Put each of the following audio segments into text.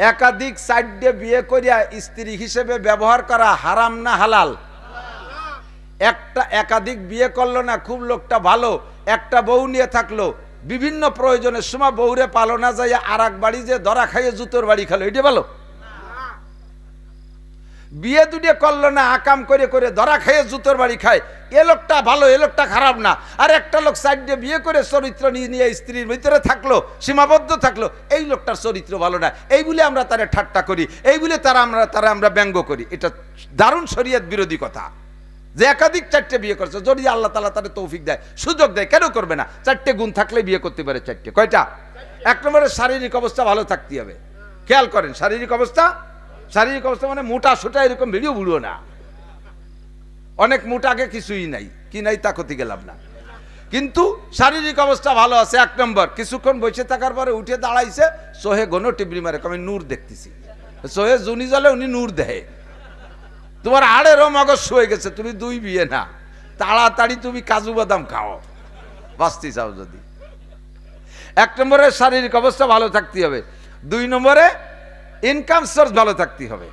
একাধিক সাইডে বিয়ে করিয়া স্ত্রী হিসেবে ব্যবহার করা হারাম না হালাল? একটা একাধিক বিয়ে করলো না, খুব লোকটা ভালো, একটা বউ নিয়ে থাকলো, বিভিন্ন প্রয়োজনের সময় বউরে পালো না যাইয়া আর এক বাড়ি যে ধরা খাইয়ে জুতোর বাড়ি খেলো, এটা ভালো? বিয়ে দুটো করলো না, আকাম করে করে ধরা খাইয়ে জুতোর বাড়ি খায়, এ লোকটা ভালো, এ লোকটা খারাপ না। আর একটা লোক সাইডে বিয়ে করে চরিত্র নিয়ে স্ত্রীর ভিতরে থাকলো, সীমাবদ্ধ থাকলো, এই লোকটার চরিত্র ভালো না, এই বলে আমরা তারা ঠাট্টা করি, এই বলে তারা আমরা ব্যঙ্গ করি। এটা দারুণ শরীয়ত বিরোধী কথা যে একাধিক চারটে বিয়ে করছে। যদি আল্লাহ তাআলা তাদের তৌফিক দেয়, সুযোগ দেয়, কেন করবে না? চারটে গুণ থাকলে বিয়ে করতে পারে। চারটে কয়টা? এক নম্বরে শারীরিক অবস্থা ভালো থাকতে হবে। খেয়াল করেন, শারীরিক অবস্থা মানে মোটা সোটা এরকম ভিডিও বুড়ো না, অনেক মোটাকে কিছুই নাই, কি নাই তা ক্ষতি গেলাম না, কিন্তু শারীরিক অবস্থা ভালো আছে। এক নম্বর, কিছুক্ষণ বসে থাকার পরে উঠে দাঁড়াইছে, সোহে গনো টিবরি মারে, আমি নূর দেখতেছি, সোহে জুনি জলে উনি নূর দেহে, তোমার আড়েরও মগজ হয়ে গেছে, তুমি দুই বিয়ে না, তাড়াতাড়ি তুমি কাজু বাদাম খাও বাঁচতে চাও যদি। এক নম্বরে শারীরিক অবস্থা ভালো থাকতে হবে। দুই নম্বরে ইনকাম সোর্স ভালো থাকতে হবে।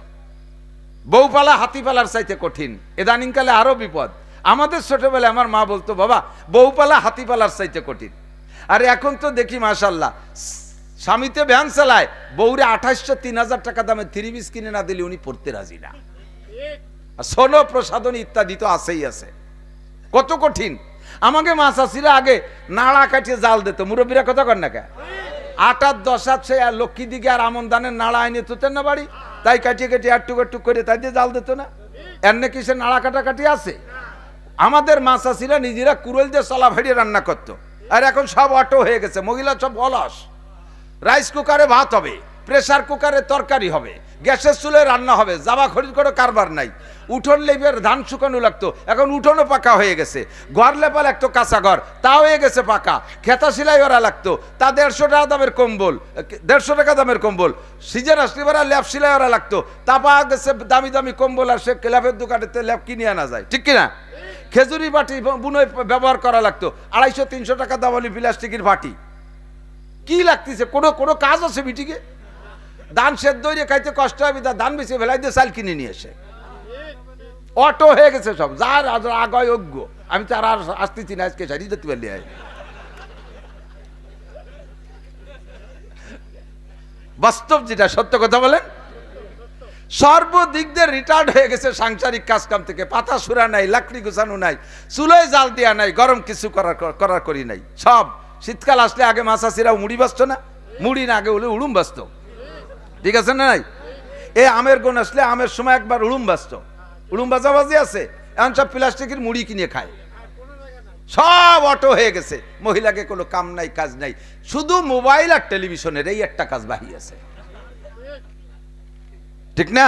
বউ পালা হাতি পালার চাইতে কঠিন, ইদানিংকালে আরো বিপদ। আমাদের ছোটবেলায় আমার মা বলতো, বাবা বউ পালা হাতি পালার চাইতে কঠিন। আর এখন তো দেখি মাশাআল্লাহ, স্বামীতে ভ্যান চালায়, বউরে 2800 3000 টাকা দামে 3 পিস কিনে না দিলে উনি পড়তে রাজি না। সোনো প্রসাদনী ইত্যাদি তো আছেই আছে, কত কঠিন। আমাকে মা চাষিরা আগে নাড়া কাটিয়ে জাল দিত, মুরব্বীরা কথা কর না কে, 8 10 সে লক্ষ্মী দিকে আর আমন দানের নাড়া এনে তুতেন না বাড়ি, তাই কাটিয়ে কাটিয়ে একটু করে তাই দিয়ে জাল দিত না। এর নাকি সে নাড়া কাটাকাটি আছে। আমাদের মা চাষিরা নিজেরা কুড়োল দিয়ে চলা ভাড়িয়ে রান্না করতো, আর এখন সব অটো হয়ে গেছে, মহিলা সব অলস। রাইস কুকারে ভাত হবে, প্রেসার কুকারে তরকারি হবে, গ্যাসের চুলে রান্না হবে, জামা খরিদ করে কারবার নাই। উঠোন লেপের ধান শুকানো লাগতো, এখন উঠোনও পাকা হয়ে গেছে। ঘর লেপা লাগতো কাঁচা ঘর, তা হয়ে গেছে পাকা। খেতা সেলাই ওরা লাগতো, তা 150 টাকা দামের কম্বল, 150 টাকা দামের কম্বল। সিজন আসলে ওরা ল্যাপ সেলাই ওরা লাগতো, তা পাওয়া গেছে দামি দামি কম্বল, আর সে ল্যাপের দোকানেতে ল্যাপ কিনে আনা যায়, ঠিক কিনা? খেজুরি বাটি বুনোয় ব্যবহার করা লাগতো, 250 300 টাকা দামালি প্লাস্টিকের বাটি। কি লাগতেছে? কোনো কাজ আছে বিটিকে? ধান সেদ্ধ হয়ে খাইতে কষ্ট হবে, ধান বেশি ফেলাই দিয়ে চাল কিনে নিয়ে এসে অটো হয়ে গেছে সব, যার আগায় অজ্ঞ। আমি তো আর আসতেছি না, আজকে সারি যেতে পারলি। বাস্তব যেটা, সত্য কথা বলেন, সর্বদিক দিয়ে রিটায়ার্ড হয়ে গেছে সাংসারিক কাজ কাম থেকে। পাতা সুরা নাই, লাকড়ি গুছানো নাই, চুলোয় জাল দেওয়া নাই, গরম কিছু করার করি নাই। সব শীতকাল আসলে আগে মাছাছিরা মুড়ি বাঁচত না, মুড়ি না আগে হলে উড়ুম বাঁচত, ঠিক আছে না? নাই এই আমের গুণ আসলে আমের সময় একবার উড়ুম বাঁচত, উড়ুম বাজাবাজি আছে। এখন সব প্লাস্টিকের মুড়ি কিনে খায়, সব অটো হয়ে গেছে। মহিলাকে কোনো কাম নাই, কাজ নাই, শুধু মোবাইল আর টেলিভিশনের এই একটা কাজ বাহি আছে, ঠিক না?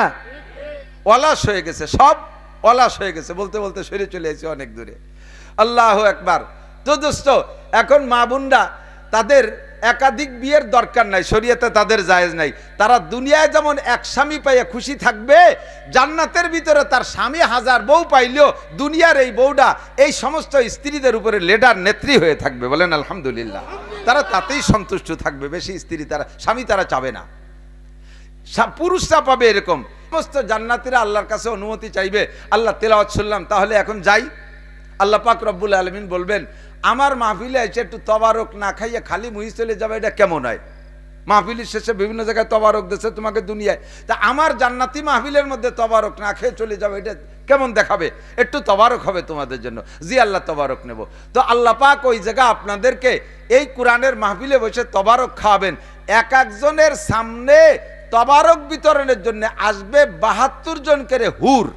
অলস হয়ে গেছে, সব অলস হয়ে গেছে। বলতে বলতে সরে চলে এসেছে অনেক দূরে। আল্লাহু আকবার। তো দোস্ত, এখন মা বোনরা তাদের একাধিক বিয়ের দরকার নাই, শরীয়তে তাদের জায়েজ নাই। তারা দুনিয়ায় যেমন এক স্বামী পাইয়ে খুশি থাকবে, জান্নাতের ভিতরে তার স্বামী 1000 বউ পাইলেও দুনিয়ার এই বউটা এই সমস্ত স্ত্রীদের উপরে লিডার, নেত্রী হয়ে থাকবে। বলেন আলহামদুলিল্লাহ। তারা তাতেই সন্তুষ্ট থাকবে, বেশি স্ত্রী স্বামী তারা চাবে না। পুরুষরা পাবে এরকম। সমস্ত জান্নাতীরা আল্লাহর কাছে অনুমতি চাইবে, আল্লাহ তেলাওয়াত শুনলাম, তাহলে এখন যাই। আল্লাহ পাক রব্বুল আলামিন বলবেন, আমার মাহফিলে এসে একটু তবারক না খাইয়ে খালি মুহি চলে যাবে, এটা কেমন হয়? মাহফিলের শেষে বিভিন্ন জায়গায় তবারক দিচ্ছে তোমাকে দুনিয়ায়, তা আমার জান্নাতি মাহফিলের মধ্যে তবারক না খেয়ে চলে যাবে, এটা কেমন দেখাবে? একটু তবারক হবে তোমাদের জন্য। জি আল্লাহ, তবারক নেব। তো আল্লাহ পাক ওই জায়গা আপনাদেরকে এই কোরআনের মাহফিলে বসে তবারক খাওয়াবেন। এক একজনের সামনে তবারক বিতরণের জন্য আসবে 72 জন করে হুর।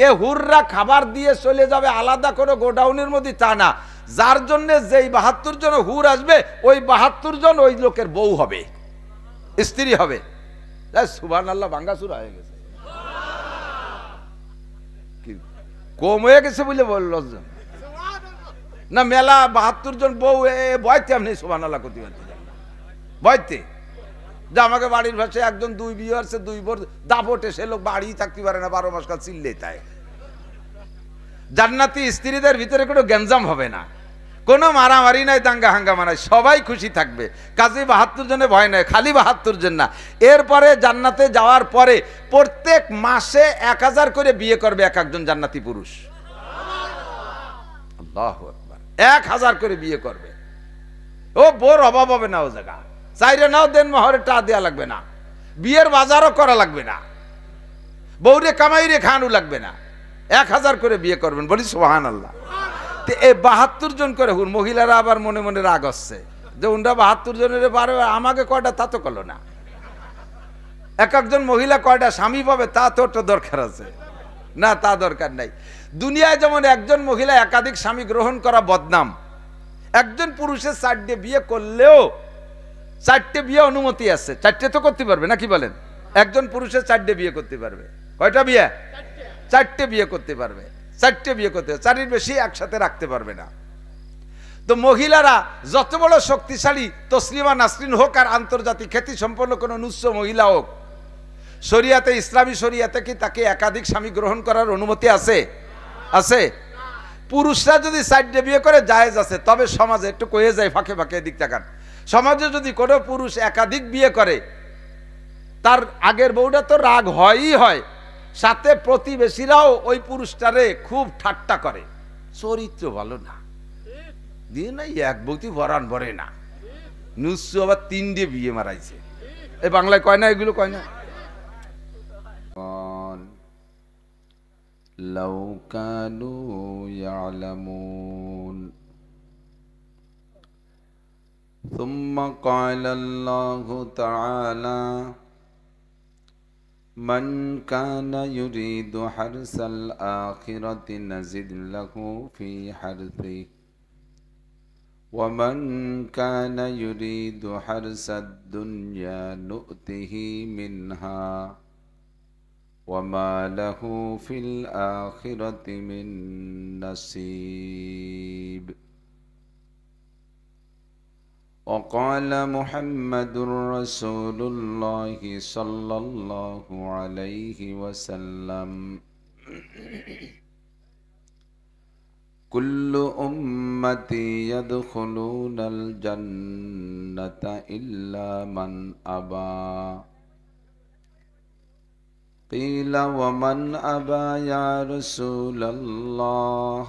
এ হুররা খাবার দিয়ে চলে যাবে আলাদা করে গোডাউনের মধ্যে, তা না। যার জন্য যেই 72 জন হুর আসবে, ওই 72 জন ওই লোকের বউ হবে, স্ত্রী হবে। সুবহানাল্লাহ, বাঙ্গাসুরা হয়ে গেছে, কম হয়ে গেছে বলে বলল না। মেলা 72 জন বউ, বয়তে আপনি সুবহানাল্লাহ করতে পারতেন, বয়তে। যে আমাকে বাড়ির ভাষায় একজন 2 বিয়ে আছে, 2 বোর দাপটে, সে লোক বাড়ি থাকতে পারে না, 12 মাস কাল চিল্লে। তাই জান্নাতি স্ত্রীদের ভিতরে কোনো গ্যাঞ্জাম হবে না, কোনো মারামারি নাই, দাঙ্গা হাঙ্গামা নাই, সবাই খুশি থাকবে। কাজে ৭২ জনে ভয় নাই, খালি ৭২ জন না। এরপরে জান্নাতে যাওয়ার পরে প্রত্যেক মাসে ১০০০ করে বিয়ে করবে এক একজন জান্নাতি পুরুষ। আল্লাহু আকবার, ১০০০ করে বিয়ে করবে। ও বোর অভাব হবে না, ও জায়গা চাইরে নাও দেন মহরে টা দেওয়া লাগবে না, বিয়ের বাজারও করা লাগবে না, বউরে কামাইরে খাওয়ানো লাগবে না, ১০০০ করে বিয়ে করবেন, বলি সুবহানাল্লাহ। এই ৭২ জন করে হুন, মহিলারা আবার মনে মনে রাগ হচ্ছে যে উনরা ৭২ জনের পারবে, আমাকে কয়টা তা তো করলো না। এক একজন মহিলা কয়টা স্বামী পাবে তা তো একটা দরকার আছে না, তা দরকার নাই। দুনিয়ায় যেমন একজন মহিলা একাধিক স্বামী গ্রহণ করা বদনাম, একজন পুরুষের ৪টে বিয়ে করলেও ৪টে বিয়ে অনুমতি আছে, ৪টে তো করতে পারবে, নাকি বলেন? একজন পুরুষের ৪টে বিয়ে করতে পারবে। কয়টা বিয়ে? ৪টে বিয়ে করতে পারবে, ৪টে বিয়ে করতে, ৪-এর বেশি একসাথে রাখতে পারবে না। তো মহিলারা যত বড় শক্তিশালী তসলিমা নাসরিন হোক আর আন্তর্জাতিক খ্যাতি সম্পন্ন কোনো নুচ্ছ মহিলা হোক, শরিয়াতে, ইসলামী শরিয়াতে কি তাকে একাধিক স্বামী গ্রহণ করার অনুমতি আছে? আছে। পুরুষরা যদি ৪টে বিয়ে করে জায়েজ আছে, তবে সমাজে একটু কয়ে যায় ফাঁকে ফাঁকে, দিক তাকান, সমাজে যদি কোনো পুরুষ একাধিক বিয়ে করে, তার আগের বউটা তো রাগ হয়ই হয়, সাথে প্রতিবেশীরাও ওই পুরুষটারে খুব ঠাট্টা করে, চরিত্র ভালো না, দিয়ে নাই এক বউতি ভরান ভরে না, নুসু আবার ৩টে বিয়ে মারাইছে। এই বাংলায় কয় না, এগুলো কয় না। লাউ কানু ইয়ালামুন সুম্মা ক্বালা আল্লাহু তাআলা মান কানা ইউরিদু হারসাল আখিরাতি নাজিদ লাহু ফি হারসিহি ওয়া মান কানা ইউরিদু হারসাদ দুনিয়া নু'তিহি মিনহা وما له في الآخرة من نصيب وقال محمد رسول الله صلى الله عليه وسلم كل أمتي يدخلون الجنة إلا من أبى قيل ومن أبى يا رسول الله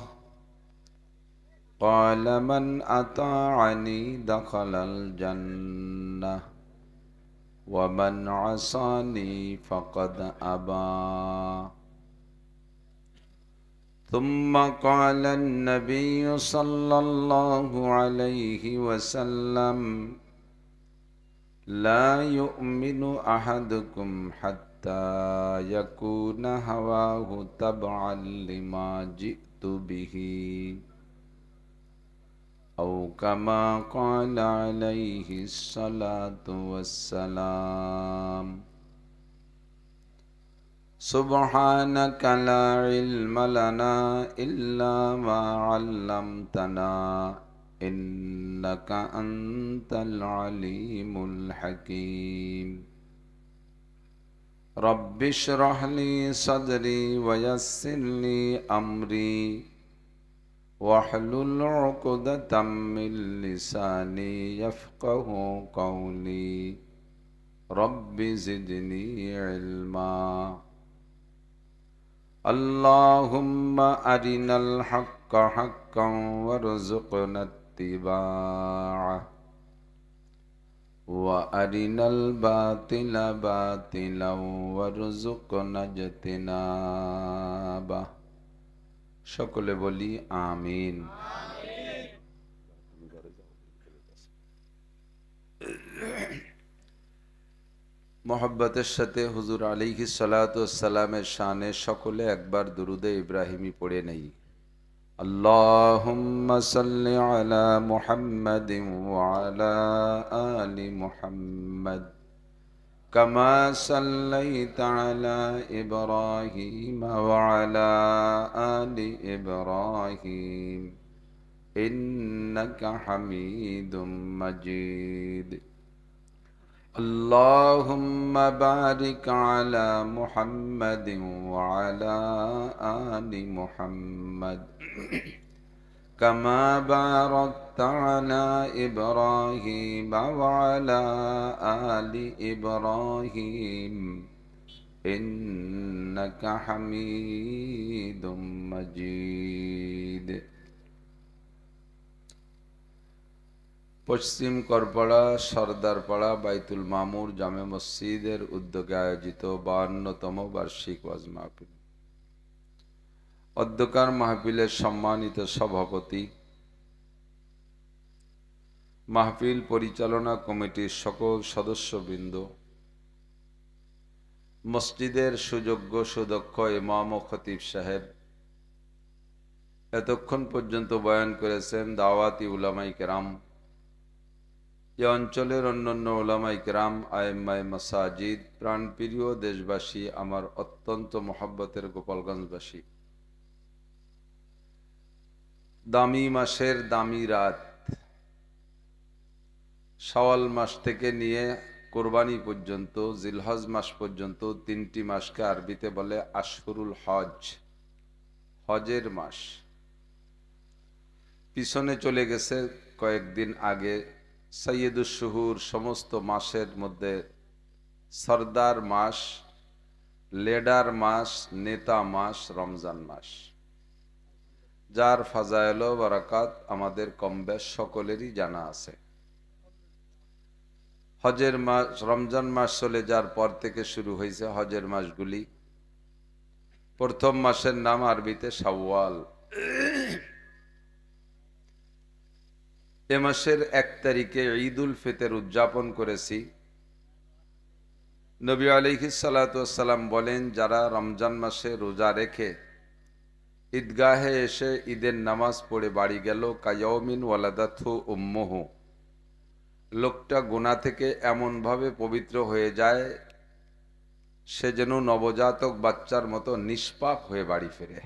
قال من أطاعني دخل الجنة ومن عصاني فقد أبى ثم قال النبي صلى الله عليه وسلم لا يؤمن أحدكم حتى يكون هواه تبعا لما جئت به أو كما قال عليه الصلاة والسلام سبحانك لا علم لنا إلا ما علمتنا إنك أنت العليم الحكيم رب اشرح لي صدري ويسر لي أمري واحلل عقدة من لساني يفقه قولي رب زدني علما اللهم أرنا الحق حقا وارزقنا اتباعه وأرنا الباطل باطلا وارزقنا اجتنابه সকলে বলি আমিন। মোহাব্বতের সাথে হুজুর আলাইহিস সালাতু ওয়াস সালামের শানে সকলে একবার দুরুদে ইব্রাহিমি পড়ে নেই। اللهم صل على محمد وعلى آل محمد كما صليت على إبراهيم وعلى آل إبراهيم إنك حميد مجيد اللهم بارك على محمد وعلى آل محمد كما باركت على إبراهيم وعلى آل إبراهيم إنك حميد مجيد। পশ্চিম করপাড়া সরদারপাড়া বাইতুল মামুর জামে মসজিদের উদ্যোগে আয়োজিত 52তম বার্ষিক ওয়াজ মাহফিল। অধ্যকার মাহফিলের সম্মানিত সভাপতি, মাহফিল পরিচালনা কমিটির সকল সদস্যবৃন্দ, মসজিদের সুযোগ্য সুদক্ষ ইমাম ও খতিব সাহেব, এতক্ষণ পর্যন্ত বয়ান করেছেন দাওয়াতি উলামায়ে কেরাম, এ অঞ্চলের অন্যান্য উলামায়ে কেরাম, আইম্মায়ে মাসাজিদ, প্রাণপ্রিয় দেশবাসী, আমার অত্যন্ত মহব্বতের গোপালগঞ্জবাসী। দামি মাসের দামি রাত, শাওয়াল মাস থেকে নিয়ে কোরবানি পর্যন্ত, জিলহজ মাস পর্যন্ত 3টি মাসকে আরবিতে বলে আশহুরুল হজ, হজের মাস। পিছনে চলে গেছে কয়েকদিন আগে সৈয়দুশ শুহুর, সমস্ত মাসের মধ্যে সরদার মাস, লেডার মাস, নেতা মাস রমজান মাস, যার ফাজায়েল ও বারাকাত আমাদের কমবেশ সকলেরই জানা আছে। হজের মাস, রমজান মাস চলে যাওয়ার পর থেকে শুরু হয়েছে হজের মাসগুলি। প্রথম মাসের নাম আরবিতে শাওয়াল। এ মাসের 1 তারিখে ঈদুল ফিতর উদযাপন করেছি। নবী আলাইহিস সালাতু ওয়াস সালাম বলেন, যারা রমজান মাসে রোজা রেখে ঈদগাহে এসে ঈদের নামাজ পড়ে বাড়ি গেল, কায়াউমিন ওয়ালাদাতহু উম্মুহু, লোকটা গুনাহ থেকে এমনভাবে পবিত্র হয়ে যায় সে যেন নবজাতক বাচ্চার মতো নিষ্পাপ হয়ে বাড়ি ফেরে।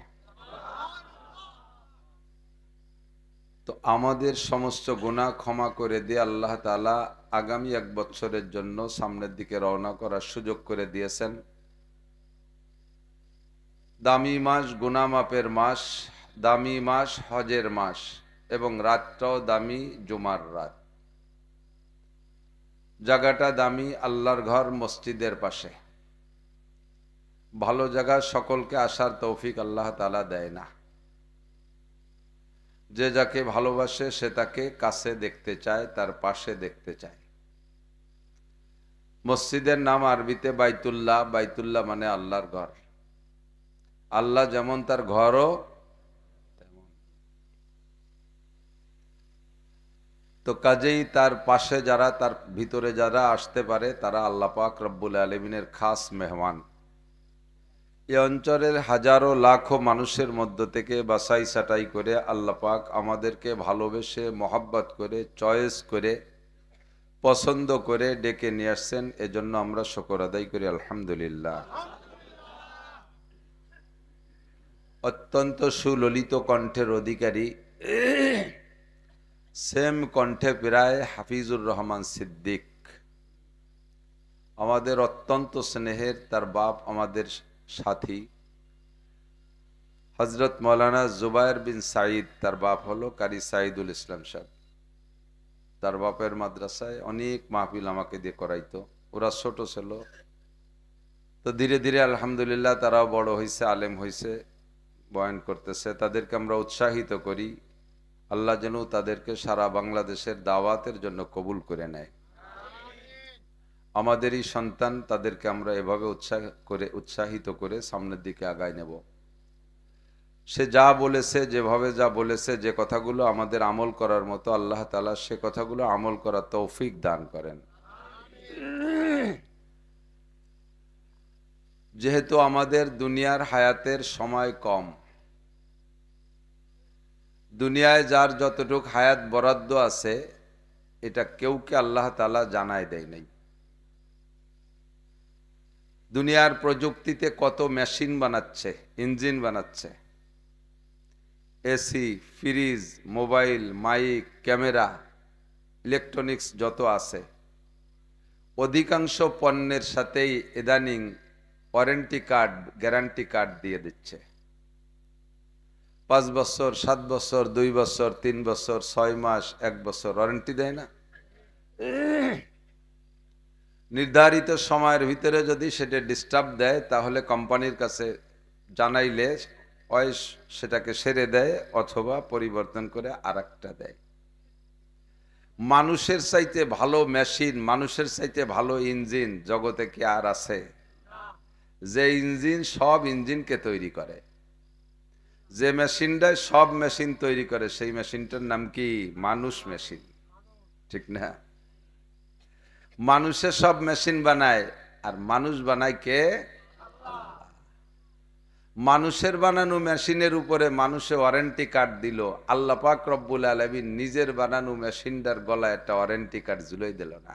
তো আমাদের সমস্ত গুনাহ ক্ষমা করে দিয়ে আল্লাহ তাআলা আগামী 1 বছরের জন্য সামনের দিকে রওনা করার সুযোগ করে দিয়েছেন। দামি মাস, গুনাহ মাপের মাস, দামি মাস, হজের মাস, এবং রাতটাও দামি, জুমার রাত। জায়গাটা দামি, আল্লাহর ঘর মসজিদের পাশে। ভালো জায়গা সকলকে আসার তৌফিক আল্লাহ তাআলা দেয় না। যে যাকে ভালোবাসে সে তাকে কাছে দেখতে চায়, তার পাশে দেখতে চায়। মসজিদের নাম আরবিতে বাইতুল্লাহ, বাইতুল্লাহ মানে আল্লাহর ঘর। আল্লাহ যেমন তার ঘরও তেমন। তো কাজেই তার পাশে যারা, তার ভিতরে যারা আসতে পারে তারা আল্লাহ পাক রব্বুল আলামিনের খাস মেহমান। এই অঞ্চলের হাজারো লাখো মানুষের মধ্য থেকে বাছাই ছাঁটাই করে আল্লাহ পাক আমাদেরকে ভালোবেসে, মহব্বত করে, চয়েস করে, পছন্দ করে ডেকে নিয়ে আসছেন। এজন্য আমরা শুকর আদায় করি আলহামদুলিল্লাহ। অত্যন্ত সুললিত কণ্ঠের অধিকারী, সেম কণ্ঠে প্রায় হাফিজুর রহমান সিদ্দিক, আমাদের অত্যন্ত স্নেহের, তার বাপ আমাদের সাথী হযরত মাওলানা জুবায়ের বিন সাঈদ, তার বাপ হলো কারি সাঈদুল ইসলাম সাহেব। তার বাপের মাদ্রাসায় অনেক মাহফিল আমাকে দিয়ে করাইতো। ওরা ছোট ছিল, তো ধীরে ধীরে আলহামদুলিল্লাহ তারাও বড় হয়েছে, আলেম হয়েছে, বয়ান করতেছে। তাদেরকে আমরা উৎসাহিত করি, আল্লাহ যেন তাদেরকে সারা বাংলাদেশের দাওয়াতের জন্য কবুল করে নেয়। আমাদেরই সন্তান, তাদেরকে আমরা এভাবে উৎসাহিত করে সামনের দিকে আগায় নেব। সে যা বলেছে, যেভাবে যা বলেছে, যে কথাগুলো আমাদের আমল করার মতো, আল্লাহ তাআলা সে কথাগুলো আমল করার তৌফিক দান করেন। যেহেতু আমাদের দুনিয়ার হায়াতের সময় কম, দুনিয়ায় যার যতটুক হায়াত বরাদ্দ আছে এটা কেউকে আল্লাহ তাআলা জানায় দেয় নাই। দুনিয়ার প্রযুক্তিতে কত মেশিন বানাচ্ছে, ইঞ্জিন বানাচ্ছে, AC, fridge, mobile, mic, camera, electronics যত আছে, অধিকাংশ পণ্যের সাথেই ইদানিং ওয়ারেন্টি কার্ড, গ্যারান্টি কার্ড দিয়ে দিচ্ছে। 5 বছর, 7 বছর, 2 বছর, 3 বছর, 6 মাস, 1 বছর ওয়ারেন্টি দেয় না? নির্ধারিত সময়ের ভিতরে যদি সেটা ডিস্টার্ব দেয় তাহলে কোম্পানির কাছে জানাইলে ওই সেটাকে সেরে দেয় অথবা পরিবর্তন করে আরেকটা দেয়। মানুষের চাইতে ভালো মেশিন, মানুষের চাইতে ভালো ইঞ্জিন জগতে কি আর আছে? যে ইঞ্জিন সব ইঞ্জিনকে তৈরি করে, যে মেশিনটায় সব মেশিন তৈরি করে, সেই মেশিনটার নাম কি? মানুষ মেশিন, ঠিক না? মানুষের সব মেশিন বানায়, আর মানুষ বানায় কে? মানুষের বানানো মেশিনের উপরে মানুষে ওয়ারেন্টি কার্ড দিল, আল্লাহ পাক রব্বুল আলামিন নিজের বানানো মেশিনটার গলায় একটা ওয়ারেন্টি কার্ড ঝুলাই দিল না।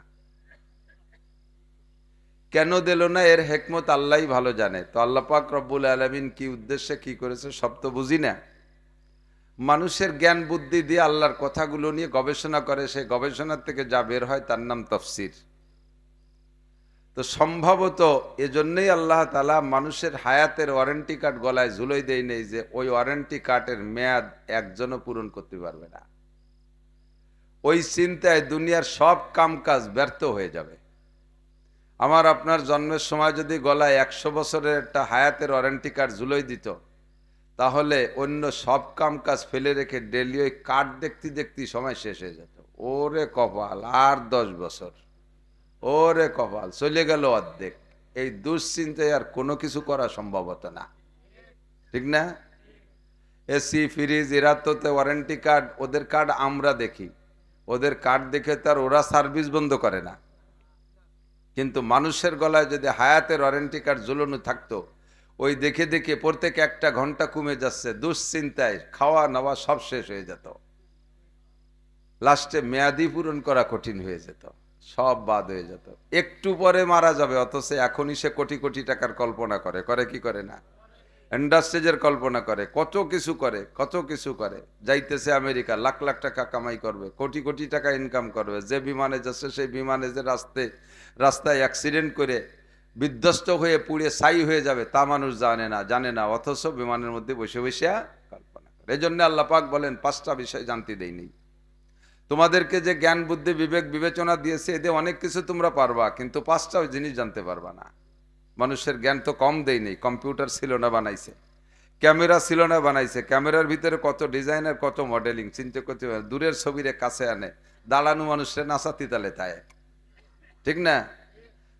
কেন দিল না? এর হিকমত আল্লাহই ভালো জানে। তো আল্লাহ পাক রব্বুল আলামিন কি উদ্দেশ্যে কি করেছে সব তো বুঝি না। মানুষের জ্ঞান বুদ্ধি দিয়ে আল্লাহর কথাগুলো নিয়ে গবেষণা করে, সেই গবেষণার থেকে যা বের হয় তার নাম তাফসীর। তো সম্ভবত এজন্যই আল্লাহ তাআলা মানুষের হায়াতের ওয়ারেন্টি কার্ড গলায় ঝুলাই দেয় নেই, যে ওই ওয়ারেন্টি কার্ডের মেয়াদ একজনও পূরণ করতে পারবে না। ওই চিন্তায় দুনিয়ার সব কামকাজ ব্যর্থ হয়ে যাবে। আমার আপনার জন্মের সময় যদি গলায় 100 বছরের একটা হায়াতের ওয়ারেন্টি কার্ড ঝুলাই দিত, তাহলে অন্য সব কামকাজ ফেলে রেখে ডেলি ওই কার্ড দেখতে দেখতে সময় শেষ হয়ে যেত। ওরে কপাল, আর 10 বছর, ওরে কপাল, চলে গেল অর্ধেক। এই দুশ্চিন্তায় আর কোনো কিছু করা সম্ভব হতো না, ঠিক না? এসি, ফ্রিজ, এরা তো ওয়ারেন্টি কার্ড, ওদের কার্ড আমরা দেখি, ওদের কার্ড দেখে তার ওরা সার্ভিস বন্ধ করে না। কিন্তু মানুষের গলায় যদি হায়াতের ওয়ারেন্টি কার্ড ঝুলানো থাকতো, ওই দেখে দেখে প্রত্যেক 1 ঘন্টা কমে যাচ্ছে, দুশ্চিন্তায় খাওয়া নাওয়া সব শেষ হয়ে যেত, লাস্টে মেয়াদি পূরণ করা কঠিন হয়ে যেত, সব বাদ হয়ে যেত। একটু পরে মারা যাবে, অথচ এখনই সে কোটি কোটি টাকার কল্পনা করে, করে কি করে না? ইন্ডাস্ট্রিজের কল্পনা করে, কত কিছু করে, কত কিছু করে। যাইতেছে আমেরিকা, লাখ লাখ টাকা কামাই করবে, কোটি কোটি টাকা ইনকাম করবে। যে বিমানে যাচ্ছে সেই বিমানে যে রাস্তায় অ্যাক্সিডেন্ট করে বিধ্বস্ত হয়ে পুড়ে ছাই হয়ে যাবে তা মানুষ জানে না, অথচ বিমানের মধ্যে বসে বসে কল্পনা করে। এই জন্য আল্লাহ পাক বলেন 5টা বিষয় জানতে দেয়নি তোমাদেরকে, যে জ্ঞান বুদ্ধি বিবেক বিবেচনা দিয়েছে, এদের অনেক কিছু তোমরা পারবা, কিন্তু 5টা জিনিস জানতে পারবা না। মানুষের জ্ঞান তো কম দেয়নি। কম্পিউটার ছিল না বানাইছে, ক্যামেরা ছিল না বানাইছে, ক্যামেরার ভিতরে কত ডিজাইনের কত মডেলিং, চিন্তা করতে পারে। দূরের ছবিরে কাছে আনে, দাঁড়ানো মানুষের নাচাতি তালে তাই, ঠিক না?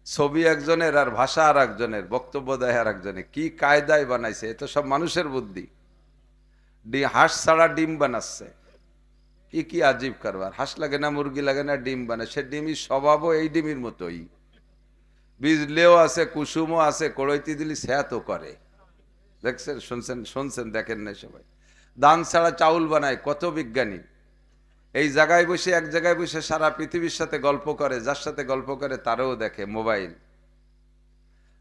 ছবি একজনের আর ভাষা আর একজনের, বক্তব্য দেয় আর একজনের, কি কায়দায় বানাইছে। এ তো সব মানুষের বুদ্ধি। হাঁস ছাড়া ডিম বানাচ্ছে, কি আজীব কারবার। হাঁস লাগে না, মুরগি লাগে না, ডিম বানায়। সে ডিমই স্বভাবও এই ডিমের মতোই, বিজলেও আছে, কুসুমও আছে, কড়ইতে দিলি সে তো করে। দেখছেন, শুনছেন, দেখেন না সবাই? ধান ছাড়া চাউল বানায় কত বিজ্ঞানী। এই জায়গায় বসে, এক জায়গায় বসে সারা পৃথিবীর সাথে গল্প করে, যার সাথে গল্প করে তারও দেখে মোবাইল।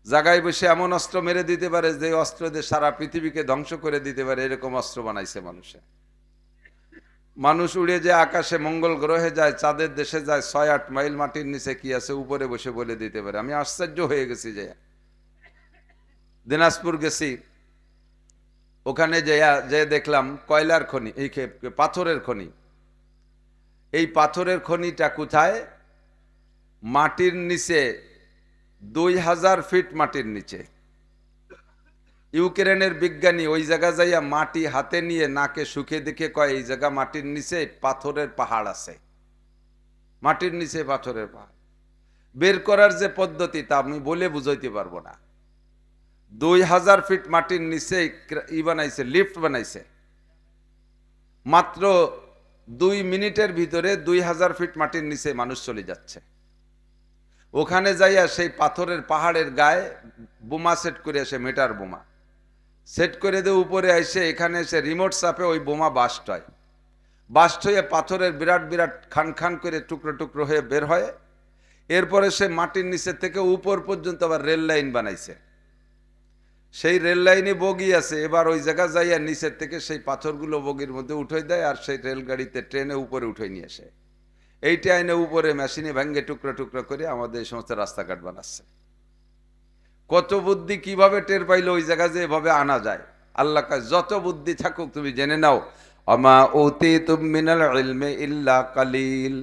জায়গায় বসে এমন অস্ত্র মেরে দিতে পারে যে অস্ত্র দিয়ে সারা পৃথিবীকে ধ্বংস করে দিতে পারে, এরকম অস্ত্র বানাইছে মানুষে। মানুষ উড়ে যায় আকাশে, মঙ্গল গ্রহে যায়, চাঁদের দেশে যায়, 6-8 মাইল মাটির নিচে কি আছে উপরে বসে বলে দিতে পারে। আমি আশ্চর্য হয়ে গেছি। যে দিনাজপুর গেছি, ওখানে যে দেখলাম কয়লার খনি, এই পাথরের খনি। এই পাথরের খনিটা কোথায়? মাটির নিচে, 2000 ফিট মাটির নিচে। ইউক্রেনের বিজ্ঞানী ওই জায়গা যাইয়া মাটি হাতে নিয়ে নাকে শুকে দেখে কয়, এই জায়গা মাটির নিচে পাথরের পাহাড় আছে। মাটির নিচে পাথরের পাহাড় বের করার যে পদ্ধতি তা আমি বলে বুঝাইতে পারবো না। 2000 ফিট মাটির নিচে বানাইছে, লিফট বানাইছে। মাত্র 2 মিনিটের ভিতরে 2000 ফিট মাটির নিচে মানুষ চলে যাচ্ছে। ওখানে যাইয়া সেই পাথরের পাহাড়ের গায়ে বোমা সেট করে আসে, মিটার বোমা সেট করে দিয়ে উপরে এসে এখানে এসে রিমোট চাপে ওই বোমা বাস্ট হয়। বাস্ট হয়ে পাথরের বিরাট বিরাট খান খান করে টুকরো টুকরো হয়ে বের হয়। এরপরে সে মাটির নিচে থেকে উপর পর্যন্ত আবার রেল লাইন বানাইছে। সেই রেল লাইনে বগি আছে। এবার ওই জায়গা যাইয়া নিচের থেকে সেই পাথরগুলো বগির মধ্যে উঠে দেয়, আর সেই রেলগাড়িতে ট্রেনে উপরে উঠে নিয়ে আসে। এইটা এনে উপরে মেশিনে ভাঙ্গে টুকরো টুকরো করে আমাদের এই সমস্ত রাস্তাঘাট বানাচ্ছে। কত বুদ্ধি, কিভাবে টের পাইলো ওই জায়গা যে এভাবে আনা যায়। আল্লাহ কয় যত বুদ্ধি থাকুক তুমি জেনে নাও, আমা উতীতুম মিনাল ইলমি ইল্লা কালিল,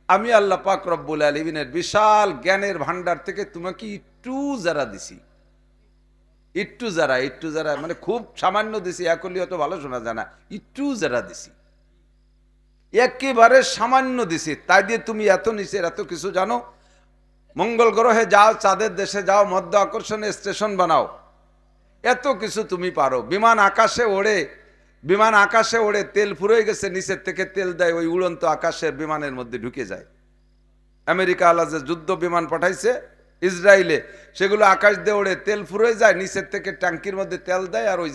আমি আল্লাহ পাক রব্বুল আলামিনের বিশাল জ্ঞানের ভান্ডার থেকে তোমাকে একটু যারা দিছি, একটু যারা মানে খুব সামান্য দিছি, একলি অত ভালো শোনা যায় না, একটু যারা দিছি, একেবারে সামান্য দিছি, তাই দিয়ে তুমি এত নিচের এত কিছু জানো। মঙ্গল গ্রহে যাও, চাঁদের দেশে যাও, মধ্য আকর্ষণে স্টেশন বানাও, এত কিছু তুমি পারো। বিমান আকাশে ওড়ে তেল ফুরিয়ে গেছে, নিচের থেকে তেল দেয়, ওই উড়ন্ত আকাশের বিমানের মধ্যে ঢুকে যায়। আমেরিকা আলা যে যুদ্ধ বিমান পাঠাইছে ইসরায়েলে, সেগুলো আকাশ দিয়ে ওড়ে তেল ফুরিয়ে যায়, নিচের থেকে ট্যাঙ্কির মধ্যে তেল দেয়, আর ওই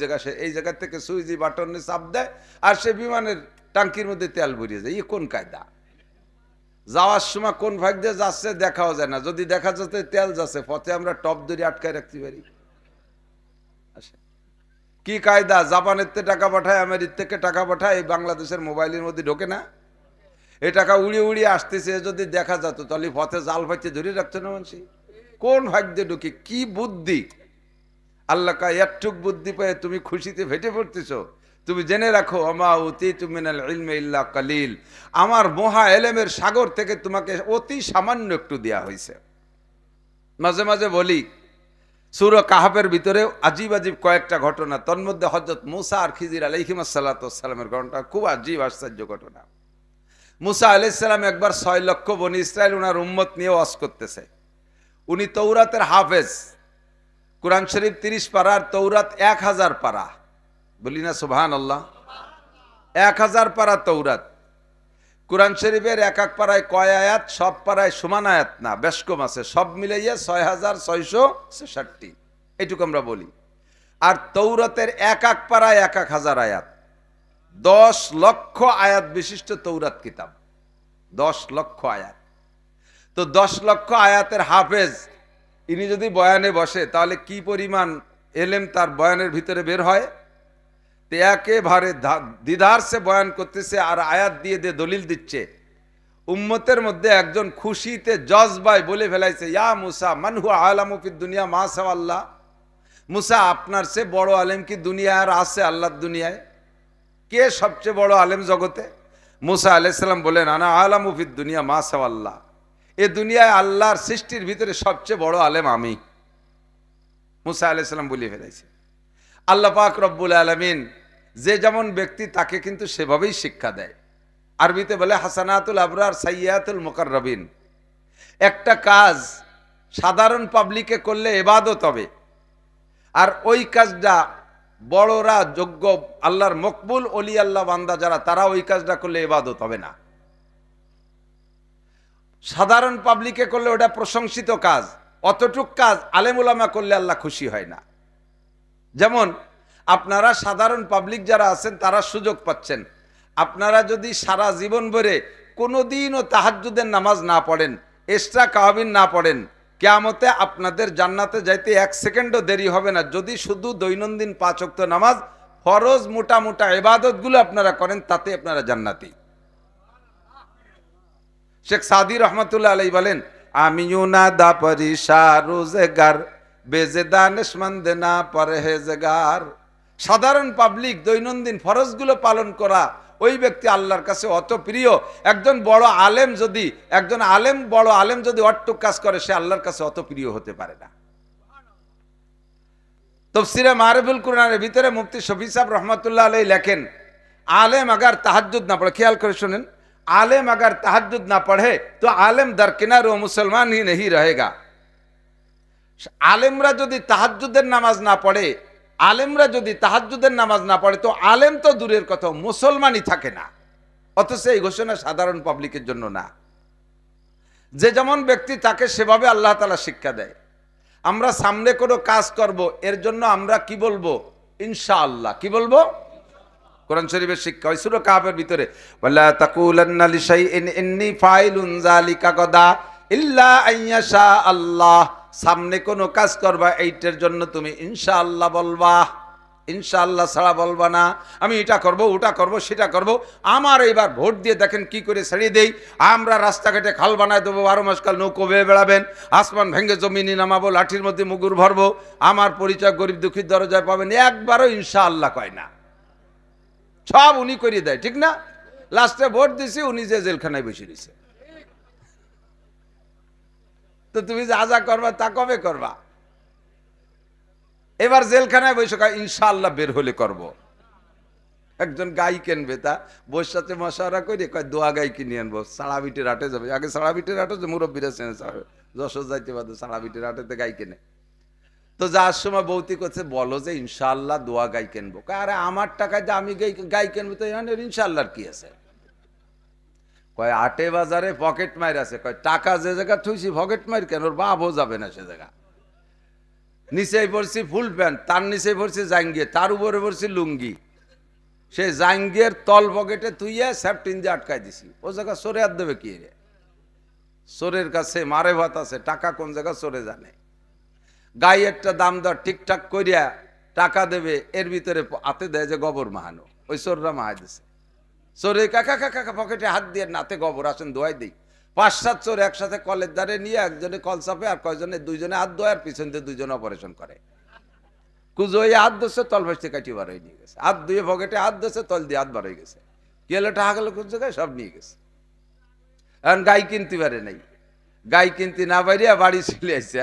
জায়গা থেকে সুইজি বাটনে চাপ দেয়, আর সে বিমানের ট্যাঙ্কির মধ্যে তেল ভরিয়ে যায়। কোন কায়দা? যাওয়ার সময় কোন ভাগ দিয়ে যাচ্ছে দেখাও যায় না, যদি দেখা যাচ্ছে তেল যাচ্ছে, পথে আমরা টপ ধরে আটকায় রাখতে পারি। কি কায়দা? জাপানের থেকে টাকা পাঠায়, আমেরিকা থেকে টাকা পাঠায়, এই বাংলাদেশের মোবাইলের মধ্যে ঢোকে না, এই টাকা উড়িয়ে আসতেছে, যদি দেখা যেত তাহলে পথে জাল ফাইতে ধরে রাখতো না মানুষ। কোন ভাগ দিয়ে ঢুকে? কি বুদ্ধি! আল্লাহ কা একটুক বুদ্ধি পেয়ে তুমি খুশিতে ফেটে পড়তেছ। তুমি জেনে রাখো, আমা উতীতু মিনাল ইলমি ইল্লা কালিল, আমার মহা এলেমের সাগর থেকে তোমাকে অতি সামান্য একটু দেয়া হয়েছে। মাঝে মাঝে বলি, সূরা কাহাফের ভিতরে আজীব কয়েকটা ঘটনা, তন্মধ্যে হযরত মুসা আর খিজির আলাইহিস সালামের ঘটনা খুব আজীব আশ্চর্য ঘটনা। মুসা আলাইহিস সালাম একবার 6 লক্ষ বনি ইসরাইল ওনার উম্মত নিয়ে ওয়াজ করতেছে। উনি তৌরাতের হাফেজ, কুরআন শরীফ 30 পারার, তৌরাত 1000 পারা, বলি না সুবহানাল্লাহ। 1000 পারা তৌরাত। কুরআন শরীফের এক এক পারায় কয় আয়াত? সব পারায় সমান আয়াত না, বেশ কম আছে, সব মিলাইয়া 6666, এইটুকু আমরা বলি। আর তৌরাতের এক এক পারায় 1000 আয়াত, 10 লক্ষ আয়াত বিশিষ্ট তৌরাত কিতাব, 10 লক্ষ আয়াত। তো 10 লক্ষ আয়াতের হাফেজ ইনি যদি বয়ানে বসে, তাহলে কি পরিমাণ এলেম তার বয়ানের ভিতরে বের হয়। তো একেবারে দ্বিধার সে বয়ান করতেছে, আর আয়াত দিয়ে দলিল দিচ্ছে। উম্মতের মধ্যে একজন খুশিতে জজবায় বলে ফেলাইছে, ইয়া মুসা মান হুয়া আলামু ফিদ দুনিয়া মা সাওয়াল্লাহ, মুসা আপনার সে বড় আলেম কি দুনিয়ায় আর আছে? আল্লাহর দুনিয়ায় কে সবচেয়ে বড় আলেম জগতে? মুসা আলাইহিস সালাম বলেন, আনা আলামু ফিদ দুনিয়া মা সাওয়াল্লাহ, এ দুনিয়ায় আল্লাহর সৃষ্টির ভিতরে সবচেয়ে বড় আলেম আমি। মুসা আলাইহিস সালাম বলে ফেলাইছে। আল্লাহ পাক রব্বুল আলামিন যে যেমন ব্যক্তি তাকে কিন্তু সেভাবেই শিক্ষা দেয়। আরবিতে বলে হাসানাতুল আবরার সাইয়্যাতুল মুকাররাবিন। একটা কাজ সাধারণ পাবলিকে করলে ইবাদত হবে, আর ওই কাজটা বড়রা যোগ্য আল্লাহর মকবুল ওলি আল্লাহ বান্দা যারা, তারা ওই কাজটা করলে ইবাদত হবে না। সাধারণ পাবলিকে করলে ওটা প্রশংসিত কাজ, অতটুক কাজ আলেম উলামা করলে আল্লাহ খুশি হয় না। যেমন আপনারা সাধারণ পাবলিক যারা আছেন তারা সুযোগ পাচ্ছেন, আপনারা যদি সারা জীবন ভরে কোনোদিনও তাহাজ্জুদের নামাজ না পড়েন, এক্সট্রা কাওয়াবিন না পড়েন, কিয়ামতে আপনাদের জান্নাতে যাইতে 1 সেকেন্ডও দেরি হবে না, যদি শুধু দৈনন্দিন 5 ওয়াক্ত নামাজ ফরজ মোটা মোটা ইবাদতগুলো আপনারা করেন, তাতে আপনারা জান্নাতি। শেখ সাদি রহমতুল্লাহ আলাইহি বলেন, আমিউনা দা পরিশা রোজগার বেজেদানেশমন্দ না পরহেজগার। সাধারণ পাবলিক দৈনন্দিন ফরজগুলো পালন করা ওই ব্যক্তি আল্লাহর কাছে অত প্রিয়। একজন বড় আলেম যদি অট্টুক কাজ করে, সে আল্লাহর কাছে অত প্রিয় হতে পারে না। তাফসীরে মারিফুল কুরআনের ভিতরে মুফতি শফি সাহেব রহমতুল্লাহ আলাইহি লেখেন, आलेम अगर तहज्जुद ना पढ़े, ख्याल कर सुनें, आलेम अगर तहज्जुद ना पढ़े तो आलेम दरकिनार वो मुसलमान ही नहीं रहेगा। आलेमरा यदि तहज्जुदेर नामाज ना पढ़े, आलेमरा यदि तहज्जुदेर नामाज ना पढ़े तो आलेम तो दूरेर कथा मुसलमानই থাকে না। অথচ এই ঘোষণা সাধারণ পাবলিকের জন্য না। যে যেমন ব্যক্তি তাকে সেভাবে আল্লাহ তাআলা শিক্ষা দেয়। আমরা সামনে কোনো কাজ করব, এর জন্য আমরা কি বলবো? ইনশাআল্লাহ। কি বলবো? কোরআন শরীফের শিক্ষা হয় সূরা কাহাফের ভিতরে, ওয়ালা তাকুলান্না লিশাইইন ইন্নী ফাইলুন যালিকা গাদা ইল্লা আইয়াশা আল্লাহ। সামনে কোনো কাজ করবা, এইটার জন্য তুমি ইনশাআল্লাহ বলবা। ইনশাআল্লাহ ছাড়া বলবা না। আমি এটা করব, ওটা করব, সেটা করব। আমার এইবার ভোট দিয়ে দেখেন কি করে ছাড়িয়ে দেই। আমরা রাস্তাঘাটে খাল বানায় দেবো, 12 মাস কাল নৌকো বেয়ে বেড়াবেন, আসমান ভেঙে জমিনে নামাবো, লাঠির মধ্যে মুগুর ভরবো, আমার পরিচয় গরিব দুঃখীর দরজায় পাবেন। একবারও ইনশাআল্লাহ কয় না, সব উনি করিয়ে দেয়, ঠিক না? লাস্টে ভোট দিছি, উনি যে জেলখানায় বসে দিছে। তো তুমি যা যা করবা তা কবে করবা? এবার জেলখানায় বসে কয় ইনশাআল্লাহ বের হলে করব। একজন গাই কিনবে, তা বউর সাথে মশারা করে কয় দোয়া গাই কিনে আনবো, সাড়াবিটির হাটে যাবে। আগে সাড়াবিটির হাটে যে মুরব্বীরা চেনে, যশোর যাইতে পারতো, সাড়াবিটির হাটেতে গাই কেনে। তো যাওয়ার সময় বৌতি করছে, বলো যে ইনশাআল্লাহ দোয়া গাই কিনবো। আরে আমার টাকায় যে আমি গাই কিনবো, তো ইনশাআল্লাহর কি আছে? কয় আটে বাজারে পকেট মার আছে। কয় টাকা যে জায়গা থুইছি পকেট মার কেন? ওর বাপও যাবে না সে জায়গা। নিচেই পড়ছি ফুল প্যান্ট, তার নিচে পড়ছি জাঙ্গিয়ে, তার উপরে পড়ছি লুঙ্গি। সে জাঙ্গিয়ের তল পকেটে তুইয়া স্যাপটিন দিয়ে আটকাই দিছি। ও জায়গা সরে আর দেবে কি রে? চোরের কাছে মারে ভাত আছে, টাকা কোন জায়গা চোরে জানে। গাই একটা দাম দর ঠিকঠাক করিয়া টাকা দেবে, এর ভিতরে হাতে দেয় যে গোবর মাহানো। ওই চোররা মাহাই দিছে। চোরে কাকা কাকা পকেটে হাত দিয়ে নাতে গোবর, আসেন দোয়াই দিই। 5-7 চোর একসাথে কলের দ্বারে নিয়ে একজনে কল চাপে, আর কয়জনে দুইজনে হাত দোয়, আর পিছন দিয়ে দুইজনে অপারেশন করে। কুজো হাত ধরছে, তল ভাসতে কাটি বার হয়ে নিয়ে গেছে। হাত ধুয়ে পকেটে হাত ধরছে, তল দিয়ে হাত বার হয়ে গেছে। কেলে টাকা গেল কোন জায়গায়? সব নিয়ে গেছে। এখন গাই কিনতে পারে নাই, গাই কিনতে না পারিয়া বাড়ি চলে আসছে।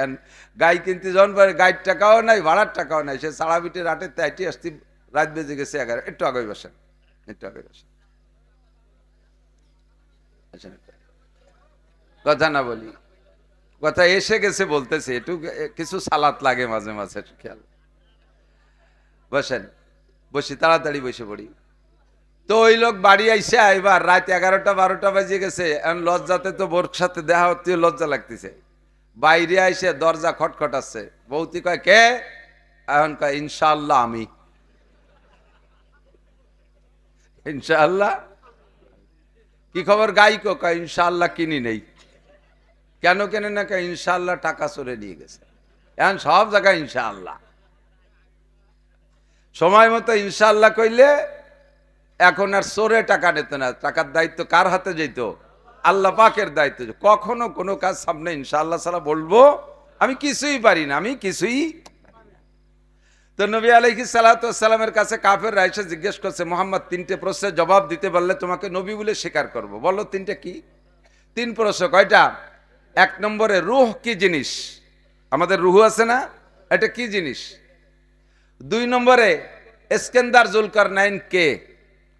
গাই কিনতে যখন পারে, গাইড টাকাও নাই, ভাড়ার টাকাও নাই। সে সাড়াবিটের রাতে তাইটি আসতে রাত বেজে গেছে 11। একটু আগে বসেন, একটু আগে বসেন, কথা না বলি, কথা এসে গেছে বলতেছে, একটু কিছু সালাত লাগে মাঝে মাঝে, খেয়াল। বসেন, বসি, তাড়াতাড়ি বসে পড়ি। তো ওই লোক বাড়ি আইসে, এবার রাত 11-12 বাজে গেছে। লজ্জাতে তো বোর সাথে দেখা হতে লজ্জা লাগতেছে। বাইরে আইসে দরজা খটখটাচ্ছে। বৌতি কয় কে? এখন কয় ইনশাআল্লাহ আমি। ইনশাআল্লাহ কি খবর? গাইকো? কয় ইনশাআল্লাহ কিনি নেই। কেন কেনে না? কয় ইনশাআল্লাহ টাকা চোরে নিয়ে গেছে। এখন সব জায়গায় ইনশাআল্লাহ। সময় মতো ইনশাআল্লাহ কইলে এখন আর চোরে টাকা নিত না। টাকার দায়িত্ব কার হাতে যেত? আল্লাহ পাকের দায়িত্ব। কখনো কোনো কাজ সামনে ইনশাআল্লাহ ছাড়া বলবো আমি কিছুই পারি না, আমি কিছুই। তো নবী আলাইহিস সালাতু ওয়াস সালামের কাছে কাফেররা এসে জিজ্ঞেস করছে, মুহাম্মদ 3টে প্রশ্নের জবাব দিতে পারলে তোমাকে নবী বলে স্বীকার করব। বলো 3টে কি? 3 প্রশ্ন। কয়টা? 1 নম্বরে রূহ কি জিনিস? আমাদের রূহ আছে না, এটা কি জিনিস? 2 নম্বরে ইস্কান্দার জুলকারনাইন কে?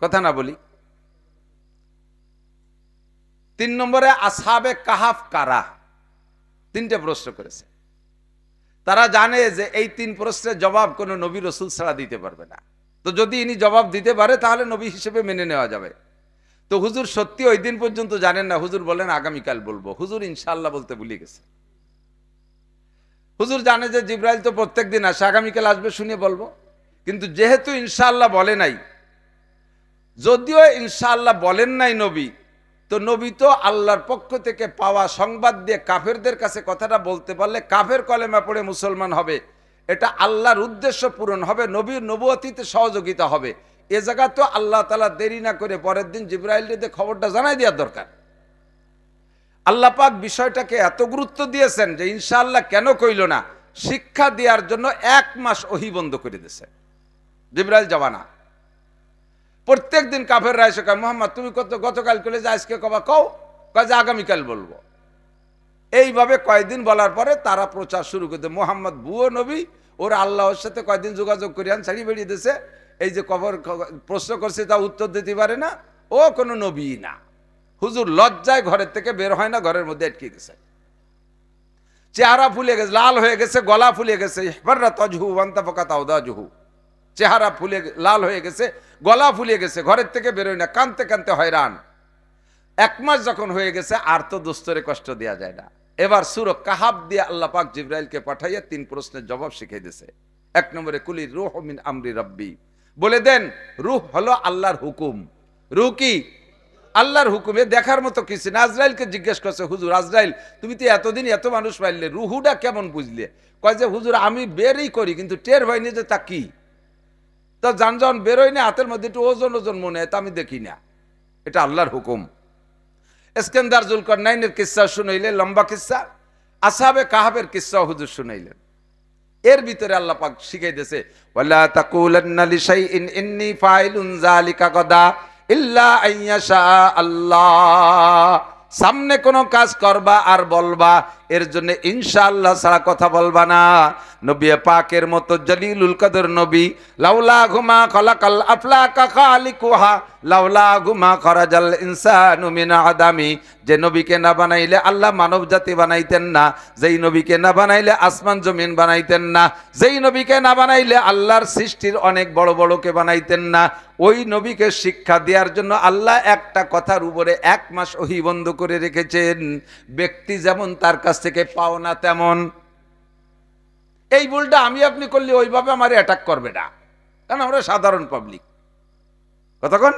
কথা না বলি। 3 নম্বরে আসহাবে কাহাফ কারা? 3টে প্রশ্ন করেছে। তারা জানে যে এই 3 প্রশ্নের জবাব কোনো নবী রাসূল ছাড়া দিতে পারবে না। তো যদি ইনি জবাব দিতে পারে তাহলে নবী হিসেবে মেনে নেওয়া যাবে। তো হুজুর সত্যি ওই দিন পর্যন্ত জানেন না। হুজুর বলেন আগামীকাল বলবো। হুজুর ইনশাআল্লাহ বলতে ভুলে গেছে। হুজুর জানে যে জিবরাইল তো প্রত্যেক দিন আসে, আগামীকাল আসবে শুনে বলবো। কিন্তু যেহেতু ইনশাআল্লাহ বলে নাই, যদিও ইনশাআল্লাহ বলেন নাই নবী, তো নবী তো আল্লাহর পক্ষ থেকে পাওয়া সংবাদ দিয়ে কাফেরদের কাছে কথাটা বলতে পারলে কাফের কলেমা পড়ে মুসলমান হবে, এটা আল্লাহর উদ্দেশ্য পূরণ হবে, নবীর নবুয়তিতে সহযোগিতা হবে। এ জায়গা তো আল্লাহ তাআলা দেরি না করে পরের দিন জিবরাইলকে খবরটা জানাই দেওয়ার দরকার। আল্লাহ পাক বিষয়টাকে এত গুরুত্ব দিয়েছেন যে ইনশাআল্লাহ কেন কইল না, শিক্ষা দেওয়ার জন্য 1 মাস ওহী বন্ধ করে দিয়েছে। জিবরাইল যাবা না। প্রত্যেক দিন কাফেররা এসে কয়, মুহাম্মদ তুমি গতকাল কইলে যে আজকে কবা কও, কয় যে আগামীকাল বলবো। এইভাবে কয়েকদিন বলার পরে তারা প্রচার শুরু করে দেয়, মুহাম্মদ ভুয়ো নবী, ওরা আল্লাহর সাথে কয়েকদিন যোগাযোগ করিয়ান ছাড়ি বেরিয়ে দিয়েছে। এই যে কবর প্রশ্ন করছে তা উত্তর দিতে পারে না, ও কোনো নবী না। হুজুর লজ্জায় ঘরের থেকে বের হয় না, ঘরের মধ্যে আটকে গেছে। চেহারা ফুলে গেছে, লাল হয়ে গেছে, গলা ফুলে গেছে। চেহারা ফুলে লাল হয়ে গেছে, গলা ফুলে গেছে, ঘরের থেকে বেরোয় না, কানতে কানতে হয়রান। 1 মাস যখন হয়ে গেছে আর তো দোস্তরে কষ্ট দেওয়া যায় না। এবার সূরা কাহাফ দিয়ে আল্লাহ পাক জিবরাইলকে পাঠাইয়া 3 প্রশ্নের জবাব শিখিয়ে দিয়েছে। 1 নম্বরে কুলি রূহ মিন আমরি রাব্বি, বলে দেন রূহ হলো আল্লাহর হুকুম। রূহ কি? আল্লাহর হুকুমে। দেখার মতো কিছু না। আজরাইলকে জিজ্ঞেস করছে, হুজুর আজরাইল তুমি তো এতদিন এত মানুষ পাইলে, রুহুটা কেমন বুঝলে? কয় যে হুজুর আমি বেরই করি কিন্তু টের পাইনি যে তা কি। তো যানজন বেরোয় না, হাতের মধ্যে একটু ওজন ওজন মনে হয়, তা আমি দেখি না, এটা আল্লাহর হুকুম। ইস্কেন্দার জুলকারনাইনের কিস্সা শুনাইলে, লম্বা কিস্সা। আসহাবে কাহাবের কিস্সা হুজুর শুনাইলেন। এর ভিতরে আল্লাহ পাক শিখাই দিয়েছে, ওয়ালা তাকুলান্না লিশাইইন ইন্নী ফাইলুন যালিকা গাদা ইল্লা আইয়াশা আল্লাহ। সামনে কোনো কাজ করবা আর বলবা, এর জন্য ইনশাআল্লাহ ছাড়া কথা বলবা না। নবী পাকের মতো জলিলুল কদর নবী, লাউলা গুমা খলাকাল আফলাকা খালিকুহা লাউলা গুমা খরাজাল ইনসানু মিন আদামি। যে নবীকে না বানাইলে আল্লাহ মানব জাতি বানাইতেন না, যেই নবীকে না বানাইলে আসমান জমিন বানাইতেন না, যেই নবীকে না বানাইলে আল্লাহর সৃষ্টির অনেক বড় বড়কে বানাইতেন না। ওই নবীকে শিক্ষা দেওয়ার জন্য আল্লাহ একটা কথার উপরে 1 মাস ওহী বন্ধ করে রেখেছেন। ব্যক্তি যেমন তার কাছ থেকে পাওনা তেমন। এই ভুলটা আমি আপনি করলে ওইভাবে আমার অ্যাটাক করবে না, কারণ আমরা সাধারণ পাবলিক। কতক্ষণ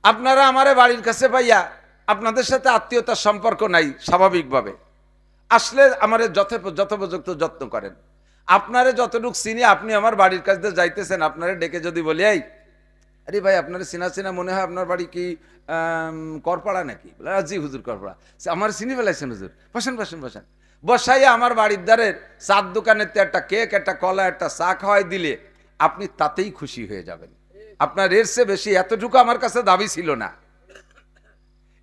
আপনারা আমারে বাড়ির কাছে পাইয়া আপনাদের সাথে আত্মীয়তার সম্পর্ক নাই, স্বাভাবিকভাবে আসলে আমারে যথোপযুক্ত যত্ন করেন। আপনারে যতটুকু চিনি, আপনি আমার বাড়ির কাছে যাইতেছেন, আপনারে ডেকে যদি বলি, এই আরে ভাই আপনার চিনা চিনা মনে হয়, আপনার বাড়ি কি করপাড়া নাকি? জি হুজুর করপাড়া। আমার চিনি ফেলাইছেন হুজুর, বসেন বসেন বসেন। বসাইয়া আমার বাড়ির দ্বারের চার দোকানের একটা কেক, একটা কলা, একটা চা খাওয়াই দিলে আপনি তাতেই খুশি হয়ে যাবেন। আপনার এর চেয়ে বেশি এতটুকু আমার কাছে দাবি ছিল না।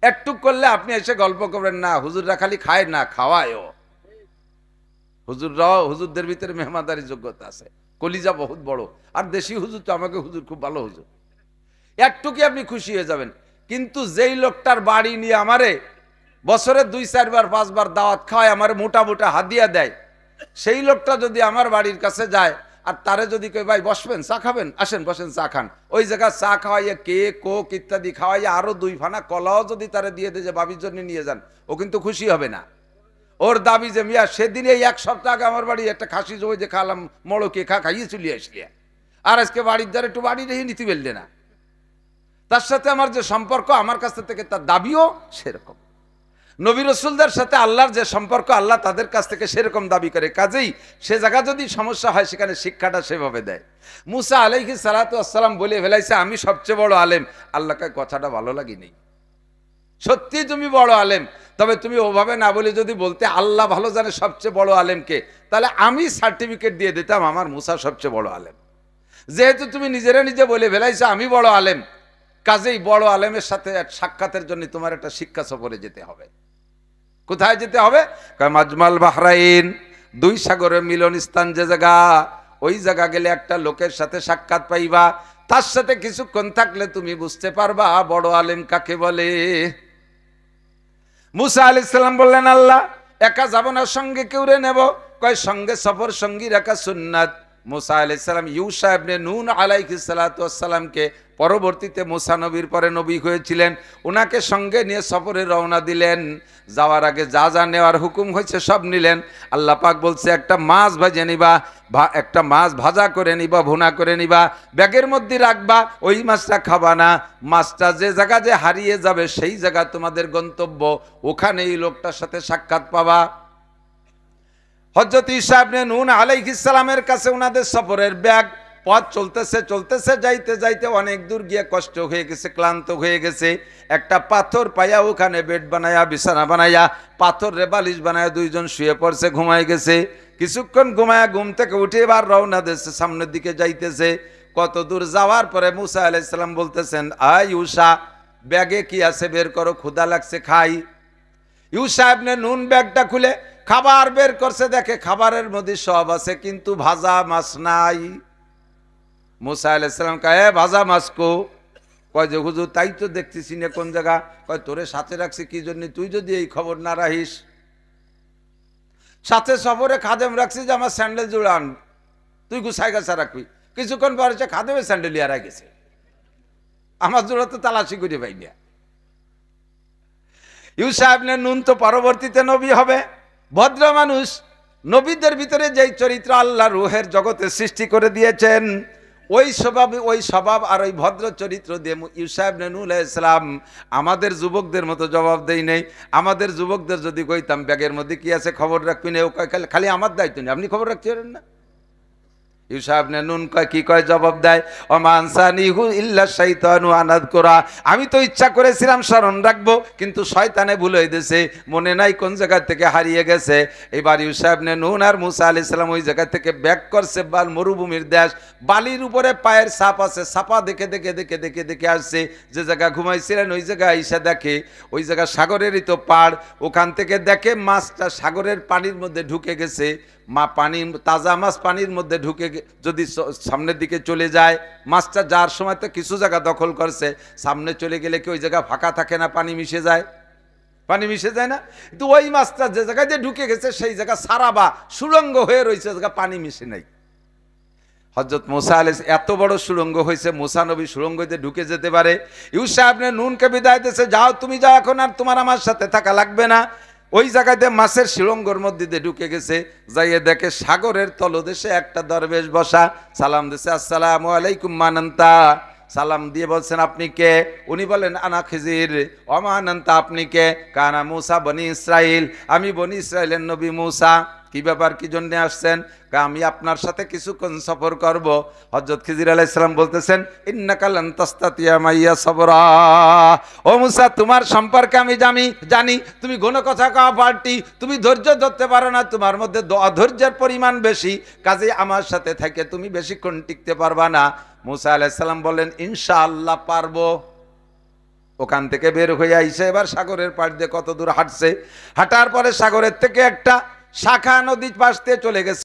একটু করলে আপনি এসে গল্প করবেন, না হুজুররা খালি খায় না, খাওয়ায়ও। হুজুররাও, হুজুরদের ভিতরে মেহমানদারি যোগ্যতা আছে, কলিজা বহুত বড়। আর দেশি হুজুর তো আমাকে হুজুর খুব ভালো হুজুর, একটুকি আপনি খুশি হয়ে যাবেন। কিন্তু যেই লোকটার বাড়ি নিয়ে আমারে বছরে 2-4 বার 5 বার দাওয়াত খাওয়ায়, আমার মোটা মোটা হাদিয়া দেয়, সেই লোকটা যদি আমার বাড়ির কাছে যায় আর তারে যদি কই ভাই বসবেন চা খাবেন, আসেন বসেন চা খান, ওই জায়গায় চা খাওয়াইয়া কেক কোক ইত্যাদি খাওয়াইয়া আরো 2 ফানা কলাও যদি তারে দিয়ে দেয় যে বাবির জন্য নিয়ে যান, ও কিন্তু খুশি হবে না। ওর দাবি যে মিয়া সেদিন এই 1 সপ্তাহ আগে আমার বাড়ি একটা খাসি জমি যে খালাম, মড়কে খাইয়ে চলিয়ে আসলিয়া, আর আজকে বাড়ির দ্বারা একটু বাড়ি রেখে নিতে পারলে না। তার সাথে আমার যে সম্পর্ক, আমার কাছ থেকে তার দাবিও সেরকম। নবী রাসূলদের সাথে আল্লাহর যে সম্পর্ক, আল্লাহ তাদের কাছ থেকে সেরকম দাবি করে। কাজেই সে জায়গা যদি সমস্যা হয়, সেখানে শিক্ষাটা সেভাবে দেয়। মুসা আলাইহিস সালাতু ওয়াস সালাম বলে ফেলাইছে, আমি সবচেয়ে বড় আলেম। আল্লাহকে কথাটা ভালো লাগেনি। সত্যি তুমি বড় আলেম, তবে তুমি ওভাবে না বলে যদি বলতে আল্লাহ ভালো জানে সবচেয়ে বড় আলেমকে, তাহলে আমি সার্টিফিকেট দিয়ে দিতাম আমার মুসা সবচেয়ে বড় আলেম। যেহেতু তুমি নিজেরা নিজে বলে ফেলাইছো আমি বড় আলেম, কাজেই বড় আলেমের সাথে সাক্ষাতের জন্য তোমার একটা শিক্ষা সফরে যেতে হবে। কোথায় যেতে হবে? মাজমাল বাহরাইন, 2 সাগরের মিলন স্থান যে জায়গা, ওই জায়গা গেলে একটা লোকের সাথে সাক্ষাৎ পাইবা। তার সাথে কিছুক্ষণ থাকলে তুমি বুঝতে পারবা বড় আলেম কাকে বলে। মুসা আলাইহিস সালাম বললেন, আল্লাহ একা যাব না, সঙ্গে কেউরে নেব? কয় সঙ্গে সফর সঙ্গী রাখা সুন্নাত। মুসা আলাইহিস সালাম ইউশা ইবনে নুন আলাইহিস সালাতু ওয়াস সালামকে, পরবর্তীতে মুসা নবীর পরে নবী হয়েছিলেন, ওনাকে সঙ্গে নিয়ে সফরে রওনা দিলেন। যাওয়ার আগে যা যা নেওয়ার হুকুম হয়েছে সব নিলেন। আল্লাহ পাক বলছে একটা মাছ ভেজে নিবা, একটা মাছ ভাজা করে নিবা, ভুনা করে নিবা, ব্যাগের মধ্যে রাখবা, ওই মাছটা খাবা না। মাছটা যে জায়গা যে হারিয়ে যাবে সেই জায়গা তোমাদের গন্তব্য, ওখানে এই লোকটার সাথে সাক্ষাৎ পাবা। হযরত ঈসা ইবনে নূন আলাইহিস সালামের কাছে ওনাদের সফরের ব্যাগ, পথ চলতেছে চলতেছে, যাইতে যাইতে অনেক দূর গিয়ে কষ্ট হয়ে গেছে, ক্লান্ত হয়ে গেছে। একটা পাথর পাইয়া ওখানে বেড বানায়া, বিছানা বানাইয়া, পাথর রে বালিশ বানায়া 2 জন শুয়ে পড়ছে, ঘুমায় গেছে। কিছুক্ষণ ঘুমায়া ঘুম থেকে উঠে এবার রওনা দিয়েছে, সামনের দিকে যাইতেছে। কত দূর যাওয়ার পরে মুসা আলাইহিস সালাম বলতেছেন, আয় ইউশা, ব্যাগে কি আছে বের করো, ক্ষুধা লাগছে খাই। ইউশা ইবনে নুন ব্যাগটা খুলে খাবার বের করছে, দেখে খাবারের মধ্যে সব আছে, কিন্তু ভাজা মাছ নাই। মুসা আলাইহিস সালাম কয়, ভাজা মাছ কো? কয় যে হুজুর তাই তো দেখতেছি না কোন জায়গা। কয় তোরে সাথে রাখছি কি জন্য, তুই যদি এই খবর না রাখিস। সাথে সফরে খাদেম রাখছি যে আমার স্যান্ডেল জোড়া আন, তুই গুছাই গাছা রাখবি। কিছুক্ষণ পরে সে খাদেমের স্যান্ডেল হারা গেছে, আমার জোড়া তো তালাশি করে পাই না। ইউসা ইবনে নুন তো পরবর্তীতে নবী হবে, ভদ্র মানুষ। নবীদের ভিতরে যেই চরিত্র আল্লাহ রুহের জগতে সৃষ্টি করে দিয়েছেন, ওই স্বভাব আর ওই ভদ্র চরিত্র দিয়ে ইউসা ইবনে নূন আলাইহিস সালাম আমাদের যুবকদের মতো জবাব দেই নেই। আমাদের যুবকদের যদি কইতাম ব্যাগের মধ্যে কি আছে খবর রাখবি না, খালি আমার দায়িত্ব নেই, আপনি খবর রাখতে পারেন না। ইউসা ইবনে নুন কয় কি কয় জবাব দেয়, ওমা আনসানিহু ইল্লা শাইতানু আনাযকুরা, আমি তো ইচ্ছা করেছিলাম স্মরণ রাখবো কিন্তু শয়তানে ভুলে দিয়েছে, মনে নাই কোন জায়গা থেকে হারিয়ে গেছে। এবার ইউসা ইবনে নুন আর মুসা আলাইহিস সালাম ওই জায়গা থেকে ব্যাক করছে মরুভূমির দেশ, বালির উপরে পায়ের ছাপ আছে, ছাপা দেখে দেখে দেখে দেখে দেখে আসছে যে জায়গা ঘুমাইছিলেন ওই জায়গায় আইসা দেখে ওই জায়গা সাগরেরই তো পাড়, ওখান থেকে দেখে মাছটা সাগরের পানির মধ্যে ঢুকে গেছে। পানি তাজা মাছ পানির মধ্যে ঢুকে যদি সামনের দিকে চলে যায়, মাছটা যাওয়ার সময় তো কিছু জায়গা দখল করছে, সামনে চলে গেলে কি ওই জায়গা ফাঁকা থাকে না, পানি মিশে যায়, পানি মিশে যায় না? কিন্তু ওই মাছটা যে জায়গায় দিয়ে ঢুকে গেছে সেই জায়গা সারা বা সুড়ঙ্গ হয়ে রয়েছে, জায়গা পানি মিশে নাই। হযরত মুসা আলাইহিস এত বড় সুড়ঙ্গ হয়েছে, মুসা নবী সুড়ঙ্গতে ঢুকে যেতে পারে। ইউসা ইবনে নুনকে বিদায় দিয়েছে, যাও তুমি যাও, এখন আর তোমার আমার সাথে থাকা লাগবে না। ওই জায়গাতে মাছের সুড়ঙ্গর মধ্যে দিয়ে ঢুকে গেছে, যাইয়ে দেখে সাগরের তলদেশে একটা দরবেশ বসা, সালাম দিছে, আসসালামু আলাইকুম মানান্তা, সালাম দিয়ে বলছেন আপনি কে? উনি বলেন আনা খিজির। অমানান্তা, আপনি কে? কানা মুসা বনি ইসরাইল, আমি বনি ইসরাইলের নবী মুসা। কি ব্যাপার, কি জন্য আসছেন? আমি আপনার সাথে কিছুক্ষণ সফর করব। হযরত খিজির আলাইহিস সালাম বলতেছেন, ইন্নাকা লান তাস্তাতিয়া মাইয়া সবরা, ও মুসা তোমার সম্পর্কে আমি জানি তুমি ঘন কথা কওয়া পার্টি, তুমি ধৈর্য ধরতে পারো না, তোমার মধ্যে অধৈর্যের পরিমাণ বেশি, কাজেই আমার সাথে থেকে তুমি বেশিক্ষণ টিকতে পারবা না। মুসা আলাইহিস সালাম বললেন ইনশাআল্লাহ পারবো। ওখান থেকে বের হয়ে আইসে এবার সাগরের পাড় দিয়ে কত দূর হাঁটছে, হাঁটার পরে সাগরের থেকে একটা শাখা নদী পাশ দিয়ে চলে গেছে।